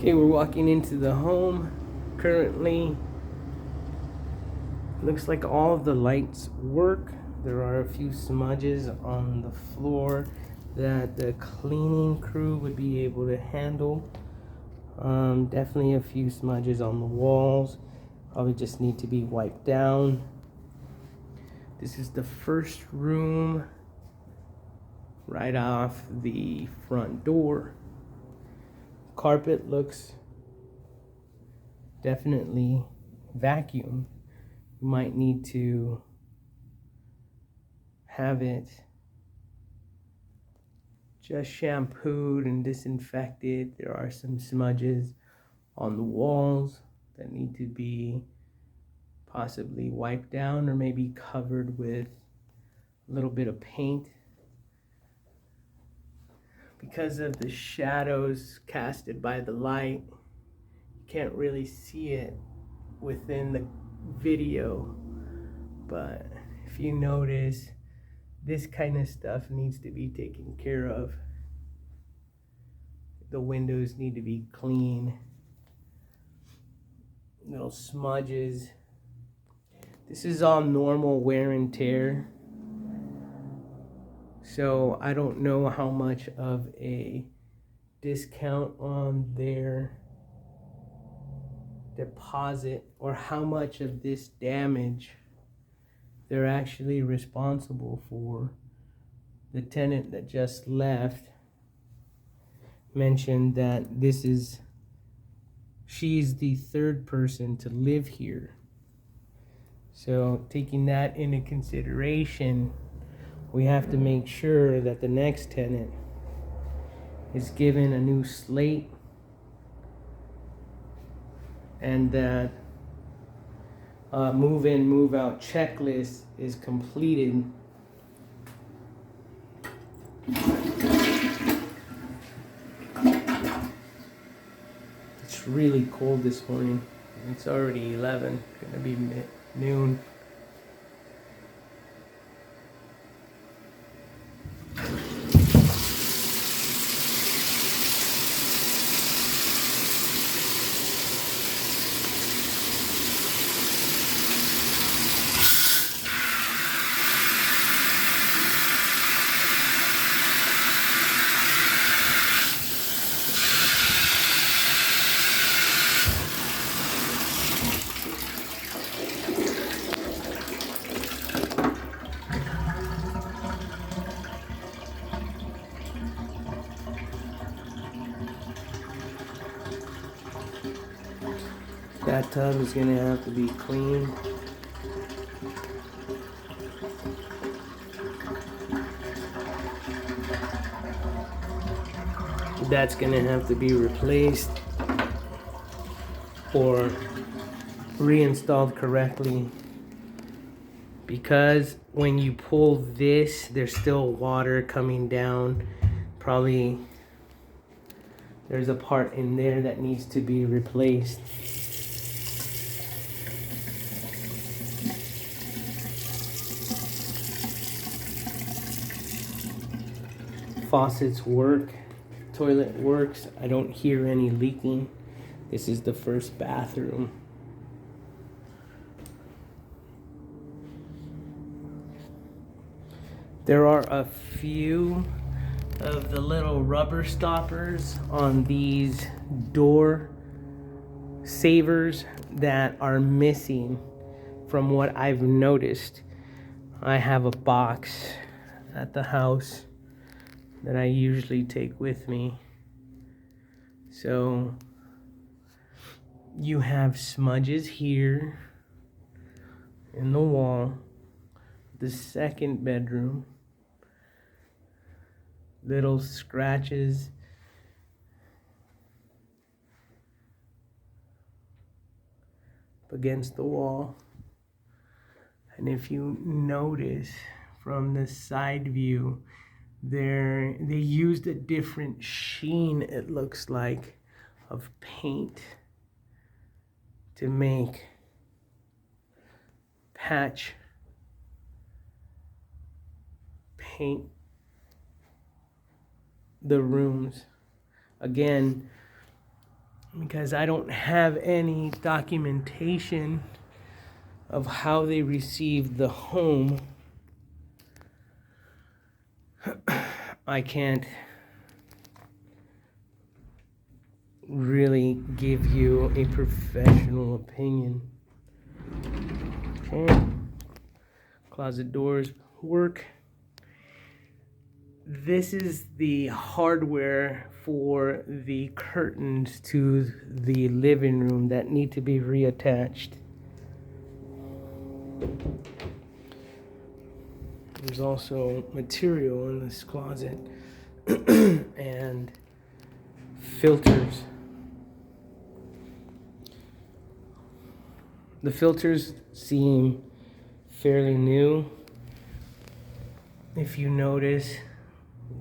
Okay, we're walking into the home. Currently, looks like all of the lights work. There are a few smudges on the floor that the cleaning crew would be able to handle. Definitely a few smudges on the walls. Probably just need to be wiped down. This is the first room right off the front door. Carpet looks definitely vacuumed. You might need to have it just shampooed and disinfected. There are some smudges on the walls that need to be possibly wiped down or maybe covered with a little bit of paint. Because of the shadows casted by the light, you can't really see it within the video, but if you notice, this kind of stuff needs to be taken care of. The windows need to be clean. Little smudges. This is all normal wear and tear. So I don't know how much of a discount on their deposit or how much of this damage they're actually responsible for. The tenant that just left mentioned that she's the third person to live here. So taking that into consideration, we have to make sure that the next tenant is given a new slate and that move in, move out checklist is completed. It's really cold this morning. It's already 11, gonna be noon. That tub is gonna have to be cleaned. That's gonna have to be replaced or reinstalled correctly, because when you pull this, there's still water coming down. Probably there's a part in there that needs to be replaced. Faucets work, toilet works. I don't hear any leaking. This is the first bathroom. There are a few of the little rubber stoppers on these door savers that are missing from what I've noticed. I have a box at the house that I usually take with me. So you have smudges here in the wall, the second bedroom, little scratches against the wall. And if you notice from the side view, they used a different sheen, it looks like, of paint to make patch paint the rooms. Again, because I don't have any documentation of how they received the home. I can't really give you a professional opinion. Okay. Closet doors work. This is the hardware for the curtains to the living room that need to be reattached. There's also material in this closet and filters. The filters seem fairly new. If you notice,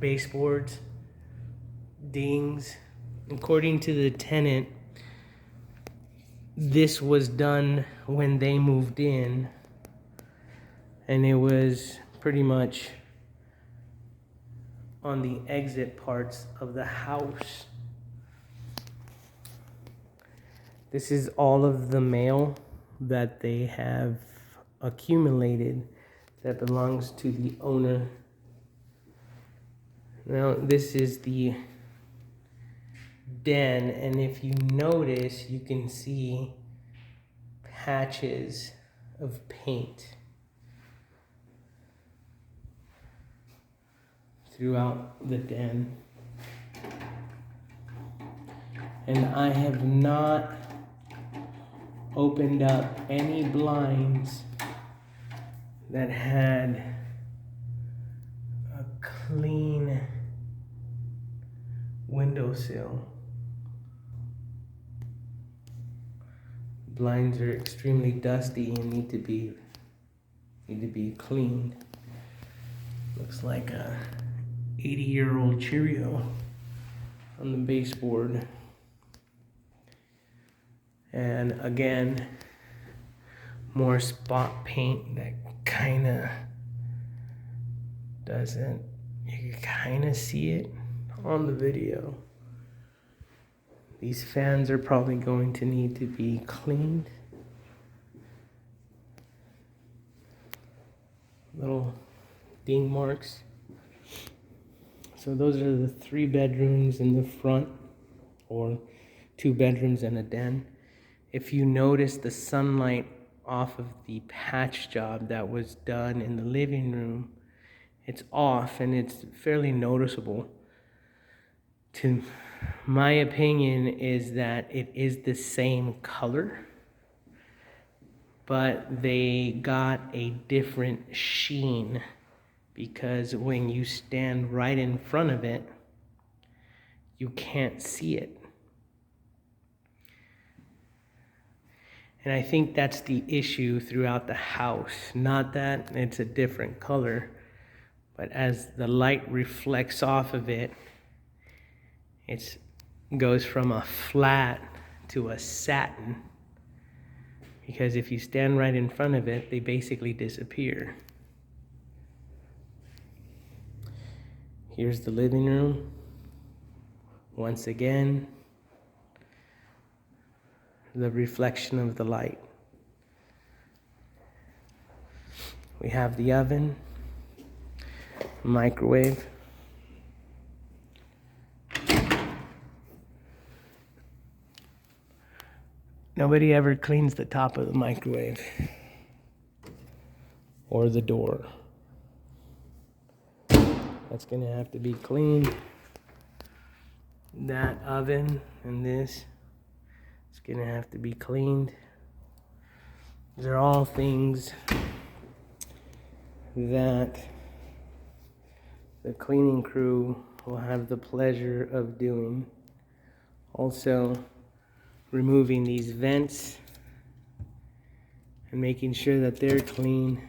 baseboards, dings. According to the tenant, this was done when they moved in, and it was pretty much on the exit parts of the house. This is all of the mail that they have accumulated that belongs to the owner. Now, this is the den, and if you notice, you can see patches of paint throughout the den. And I have not opened up any blinds that had a clean windowsill. Blinds are extremely dusty and need to be cleaned. Looks like a 80-year-old Cheerio on the baseboard. And again, more spot paint that kinda doesn't, you can kinda see it on the video. These fans are probably going to need to be cleaned. Little ding marks. So those are the 3 bedrooms in the front, or 2 bedrooms and a den. If you notice the sunlight off of the patch job that was done in the living room, it's off and it's fairly noticeable. To my opinion is that it is the same color, but they got a different sheen, because when you stand right in front of it, you can't see it. And I think that's the issue throughout the house. Not that it's a different color, but as the light reflects off of it, it goes from a flat to a satin. Because if you stand right in front of it, they basically disappear. Here's the living room. Once again, the reflection of the light. We have the oven, microwave, nobody ever cleans the top of the microwave or the door. That's gonna have to be cleaned. That oven and this, it's gonna have to be cleaned. These are all things that the cleaning crew will have the pleasure of doing. Also, removing these vents and making sure that they're clean.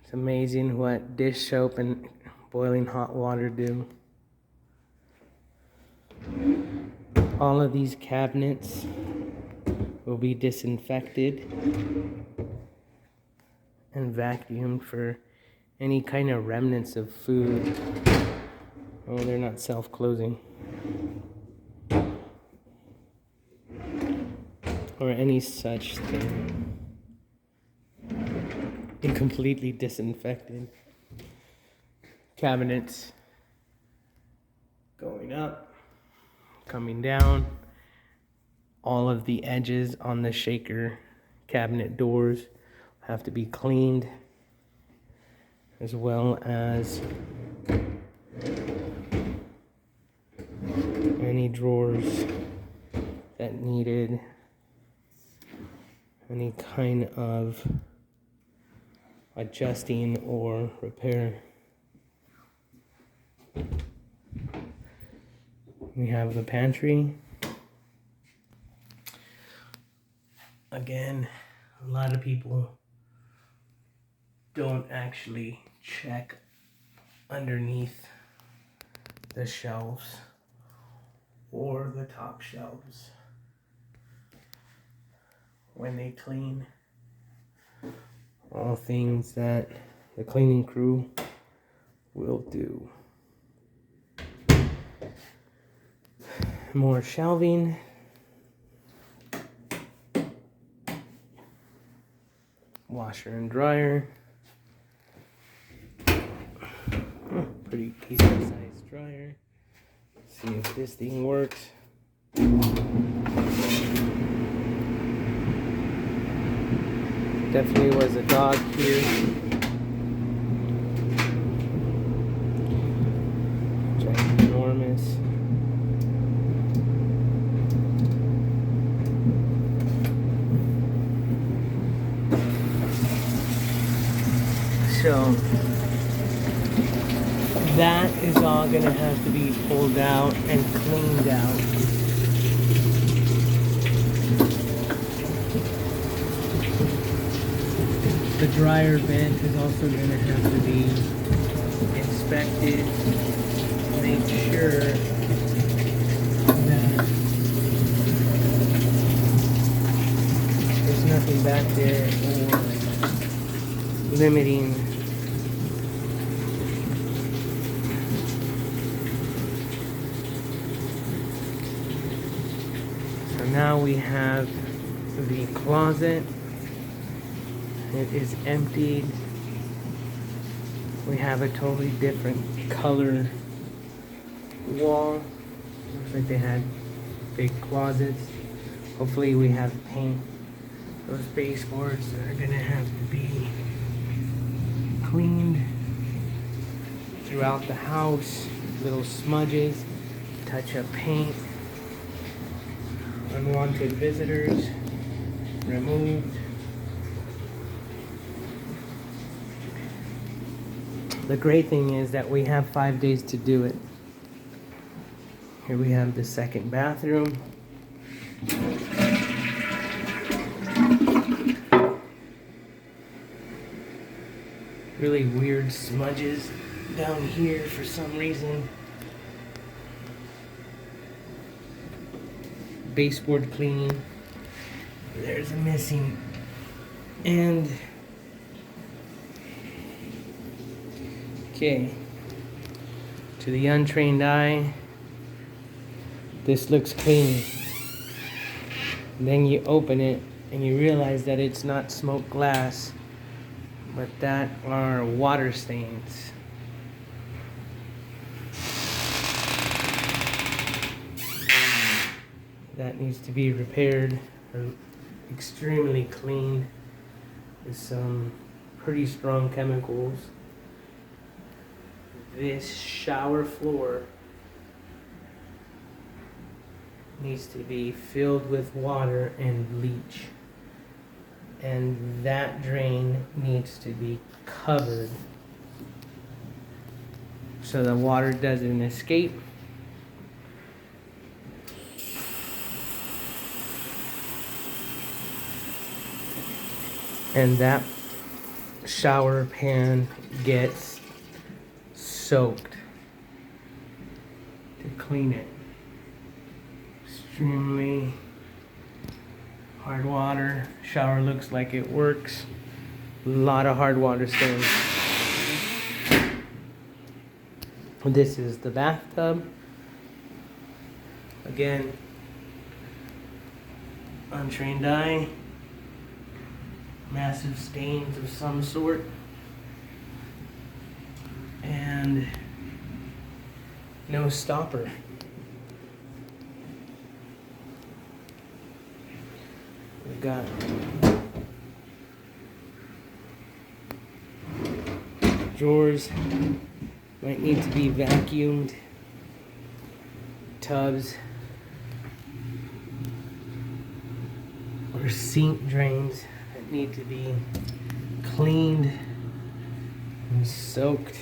It's amazing what dish soap and boiling hot water do. All of these cabinets will be disinfected and vacuumed for any kind of remnants of food. Oh, they're not self-closing. or any such thing. And completely disinfected. Cabinets going up, coming down. All of the edges on the shaker cabinet doors have to be cleaned, as well as any drawers that needed any kind of adjusting or repair. We have the pantry. Again, a lot of people don't actually check underneath the shelves or the top shelves when they clean. All things that the cleaning crew will do. More shelving. Washer and dryer. Pretty decent sized dryer. Let's see if this thing works. Definitely was a dog here. Ginormous. So that is all gonna have to be pulled out and cleaned out. The dryer vent is also gonna have to be inspected. Make sure that there's nothing back there or limiting now we have the closet. It is emptied. We have a totally different color wall. Looks like they had big closets. Hopefully we have paint. Those baseboards are gonna have to be cleaned throughout the house. Little smudges, touch up paint. Unwanted visitors removed. The great thing is that we have 5 days to do it. Here we have the second bathroom. Really weird smudges down here for some reason. Baseboard cleaning. There's a missing end. Okay. To the untrained eye, this looks clean. Then you open it and you realize that it's not smoked glass, but that are water stains. That needs to be repaired or extremely cleaned with some pretty strong chemicals. This shower floor needs to be filled with water and bleach. And that drain needs to be covered so the water doesn't escape. And that shower pan gets soaked to clean it. Extremely hard water. Shower looks like it works. A lot of hard water stains. This is the bathtub. Again, untrained eye, massive stains of some sort, and no stopper. We've got drawers, might need to be vacuumed, tubs, or sink drains that need to be cleaned and soaked.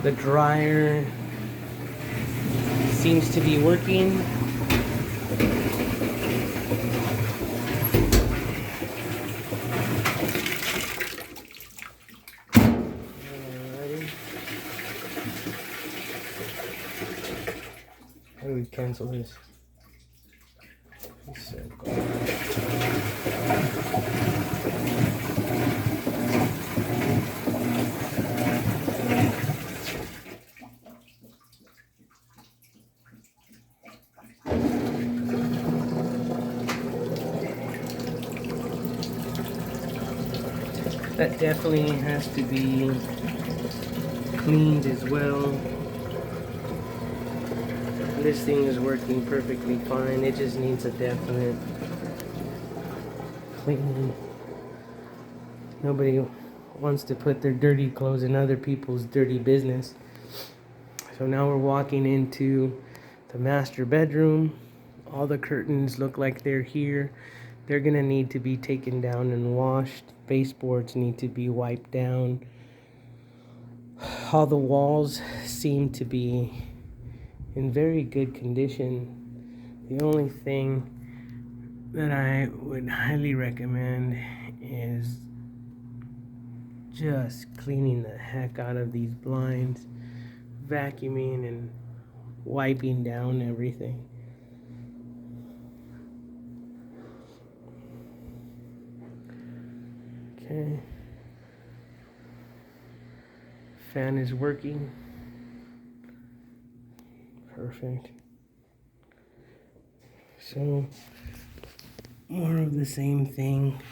The dryer seems to be working. How do we cancel this? That definitely has to be cleaned as well. This thing is working perfectly fine. It just needs a definite cleaning. Nobody wants to put their dirty clothes in other people's dirty business. So now we're walking into the master bedroom. All the curtains look like they're here. They're gonna need to be taken down and washed. Baseboards need to be wiped down. All the walls seem to be in very good condition. The only thing that I would highly recommend is just cleaning the heck out of these blinds, vacuuming and wiping down everything. Okay. Fan is working. Perfect. So, more of the same thing.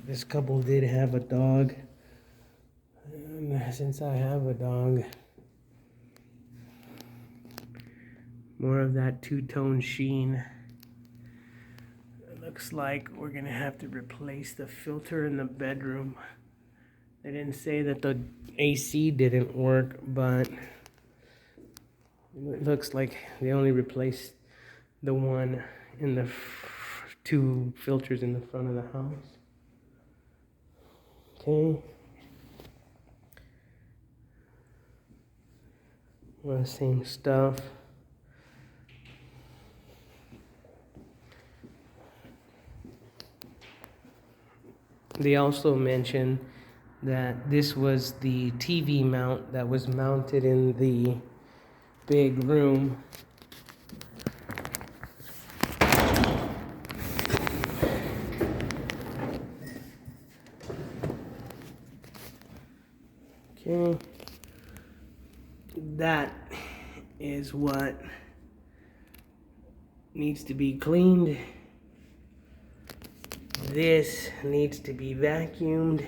This couple did have a dog. And since I have a dog, more of that two-tone sheen. It looks like we're gonna have to replace the filter in the bedroom. They didn't say that the AC didn't work, but it looks like they only replaced the one in the two filters in the front of the house. Okay. Well, the same stuff. They also mentioned that this was the TV mount that was mounted in the big room. Okay. That is what needs to be cleaned. This needs to be vacuumed.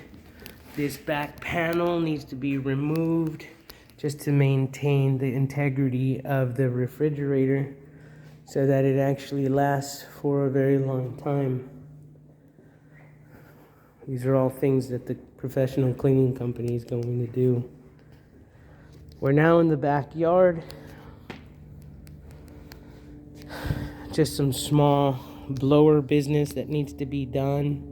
This back panel needs to be removed just to maintain the integrity of the refrigerator so that it actually lasts for a very long time. These are all things that the professional cleaning company is going to do. We're now in the backyard. Just some small blower business that needs to be done.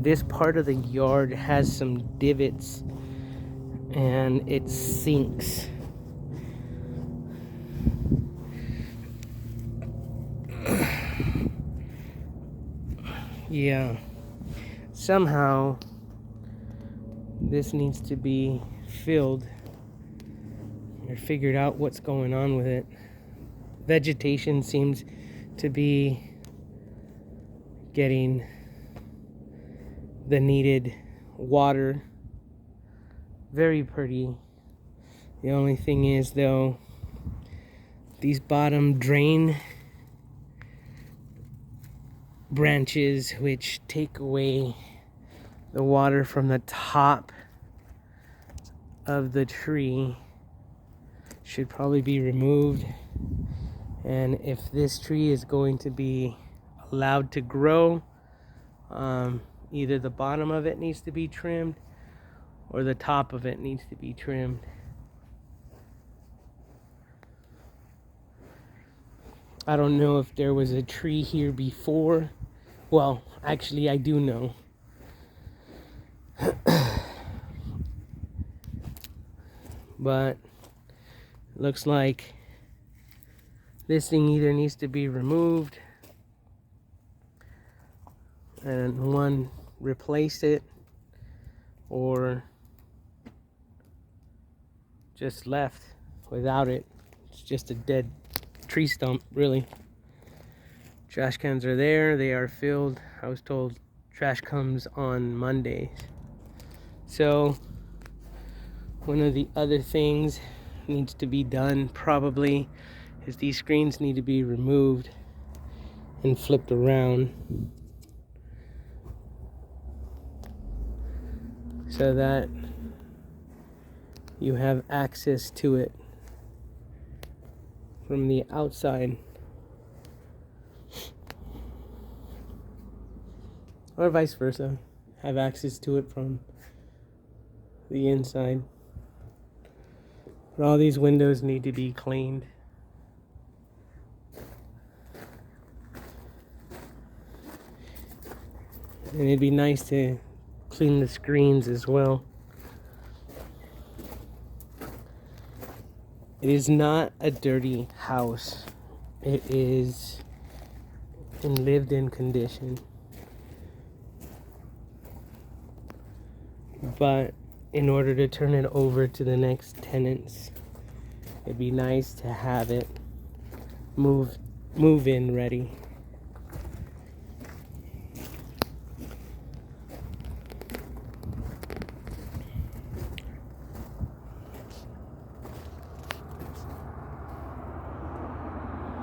This part of the yard has some divots and it sinks. Yeah, somehow this needs to be filled or figured out what's going on with it. Vegetation seems to be getting the needed water. Very pretty The only thing is, though, these bottom drain branches, which take away the water from the top of the tree, should probably be removed. And if this tree is going to be allowed to grow, either the bottom of it needs to be trimmed or the top of it needs to be trimmed. I don't know if there was a tree here before. Well, actually I do know. But looks like this thing either needs to be removed and one replace it, or just left without it. It's just a dead tree stump, really. Trash cans are there, they are filled. I was told trash comes on Mondays. So one of the other things needs to be done probably is these screens need to be removed and flipped around so that you have access to it from the outside, or vice versa, have access to it from the inside. But all these windows need to be cleaned. And it'd be nice to clean the screens as well. It is not a dirty house. It is in lived-in condition. But in order to turn it over to the next tenants, it'd be nice to have it move in ready.